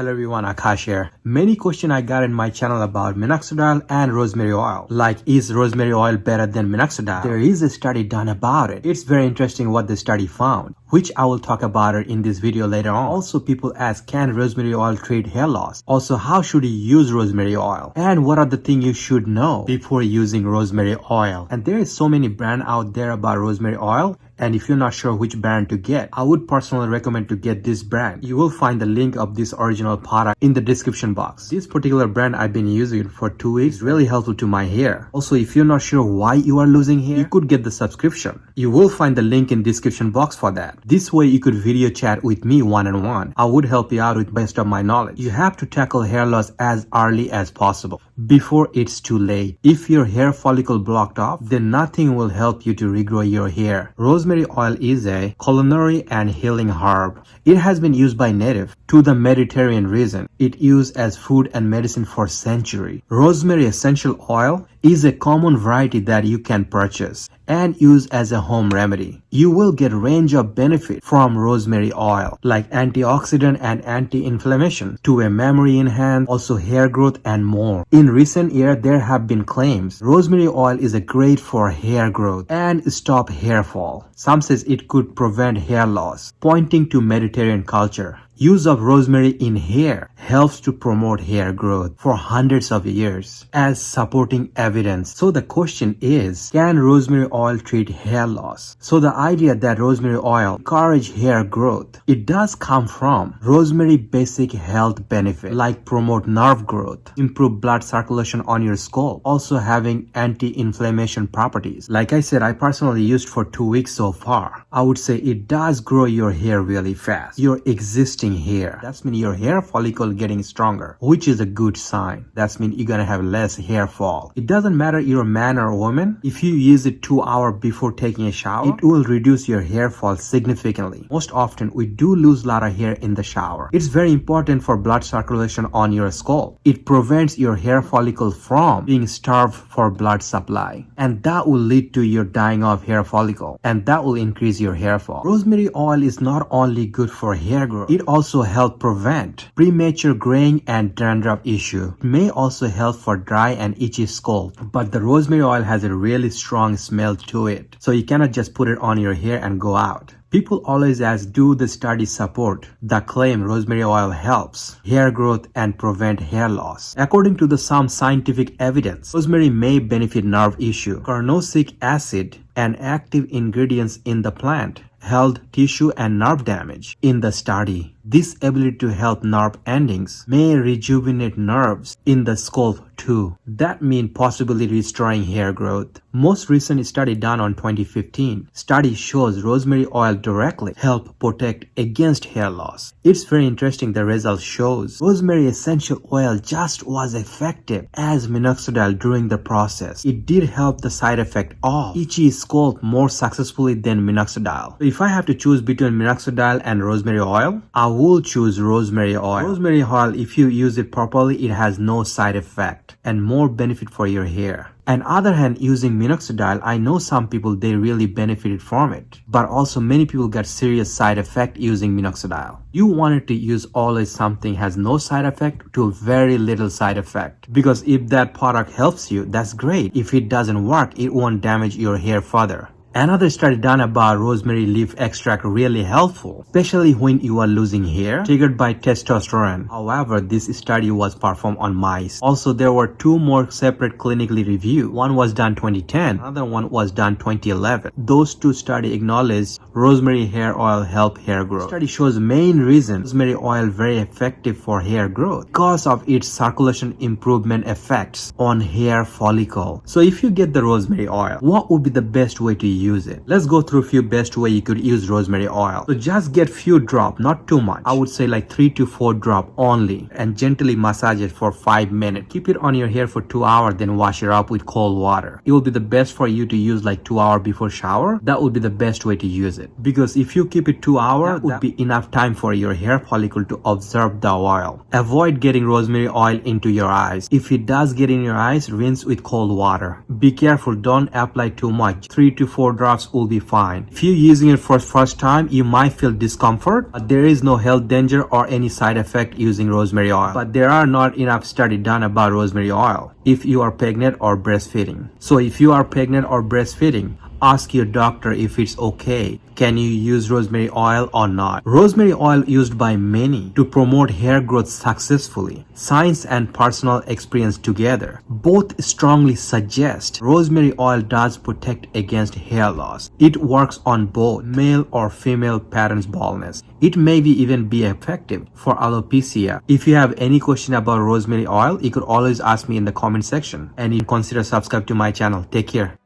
Hello everyone, Akash here. Many questions I got in my channel about Minoxidil and rosemary oil. Like, is rosemary oil better than Minoxidil? There is a study done about it. It's very interesting what the study found, which I will talk about it in this video later on. Also, people ask, can rosemary oil treat hair loss? Also, how should you use rosemary oil? And what are the things you should know before using rosemary oil? And there is so many brands out there about rosemary oil. And if you're not sure which brand to get, I would personally recommend to get this brand. You will find the link of this original product in the description box. This particular brand I've been using for 2 weeks is really helpful to my hair. Also, if you're not sure why you are losing hair, you could get the subscription. You will find the link in description box for that. This way you could video chat with me one-on-one. I would help you out with best of my knowledge. You have to tackle hair loss as early as possible before it's too late. If your hair follicle blocked off, then nothing will help you to regrow your hair. Rosemary oil is a culinary and healing herb. It has been used by native to the Mediterranean region. It used as food and medicine for centuries. Rosemary essential oil is a common variety that you can purchase and use as a home remedy. You will get a range of benefit from rosemary oil, like antioxidant and anti-inflammation, to a memory enhance, also hair growth and more. In recent years, there have been claims rosemary oil is a great for hair growth and stop hair fall. Some says it could prevent hair loss, pointing to Mediterranean culture. Use of rosemary in hair helps to promote hair growth for hundreds of years as supporting evidence. So the question is, can rosemary oil treat hair loss? So the idea that rosemary oil encourage hair growth, it does come from rosemary basic health benefit, like promote nerve growth, improve blood circulation on your scalp, also having anti-inflammation properties. Like I said, I personally used for 2 weeks so far. I would say it does grow your hair really fast. Your existing hair. That's mean your hair follicle getting stronger, which is a good sign. That's mean you're gonna have less hair fall. It doesn't matter you're a man or a woman. If you use it 2 hours before taking a shower, it will reduce your hair fall significantly. Most often we do lose a lot of hair in the shower. It's very important for blood circulation on your scalp. It prevents your hair follicle from being starved for blood supply, and that will lead to your dying of hair follicle, and that will increase your hair fall. Rosemary oil is not only good for hair growth, it also helps prevent premature graying and dandruff issue. It may also help for dry and itchy scalp, but the rosemary oil has a really strong smell to it, so you cannot just put it on your hair and go out. People always ask, do the studies support the claim rosemary oil helps hair growth and prevent hair loss? According to some scientific evidence, rosemary may benefit nerve issue. Carnosic acid, an active ingredient in the plant, held tissue and nerve damage. In the study, this ability to help nerve endings may rejuvenate nerves in the scalp too. That means possibly restoring hair growth. Most recent study done on 2015 study shows rosemary oil directly help protect against hair loss. It's very interesting. The result shows rosemary essential oil just was effective as Minoxidil during the process. It did help the side effect of itchy scalp more successfully than Minoxidil. If I have to choose between Minoxidil and rosemary oil, I will choose rosemary oil. Rosemary oil, if you use it properly, it has no side effect and more benefit for your hair. On other hand, using Minoxidil, I know some people they really benefited from it, but also many people got serious side effect using Minoxidil. You wanted to use always something has no side effect to very little side effect, because if that product helps you, that's great. If it doesn't work, it won't damage your hair further. Another study done about rosemary leaf extract really helpful, especially when you are losing hair triggered by testosterone. However, this study was performed on mice. Also, there were 2 more separate clinically reviewed. One was done 2010, another one was done 2011. Those 2 studies acknowledge rosemary hair oil help hair growth. The study shows main reason rosemary oil very effective for hair growth because of its circulation improvement effects on hair follicle. So if you get the rosemary oil, what would be the best way to use it? Let's go through a few best way you could use rosemary oil. So just get few drop, not too much. I would say like 3 to 4 drop only, and gently massage it for 5 minutes. Keep it on your hair for 2 hours, then wash it up with cold water. It will be the best for you to use like 2 hours before shower. That would be the best way to use it, because if you keep it 2 hours, that would be enough time for your hair follicle to absorb the oil. Avoid getting rosemary oil into your eyes. If it does get in your eyes, rinse with cold water. Be careful, don't apply too much. 3 to 4 4 drops will be fine. If you're using it for first time, you might feel discomfort, but there is no health danger or any side effect using rosemary oil. But there are not enough study done about rosemary oil if you are pregnant or breastfeeding. So if you are pregnant or breastfeeding, ask your doctor if it's okay. Can you use rosemary oil or not? Rosemary oil used by many to promote hair growth successfully. Science and personal experience together both strongly suggest rosemary oil does protect against hair loss. It works on both male or female parents' baldness. It may even be effective for alopecia. If you have any question about rosemary oil, you could always ask me in the comment section, and you consider subscribe to my channel. Take care.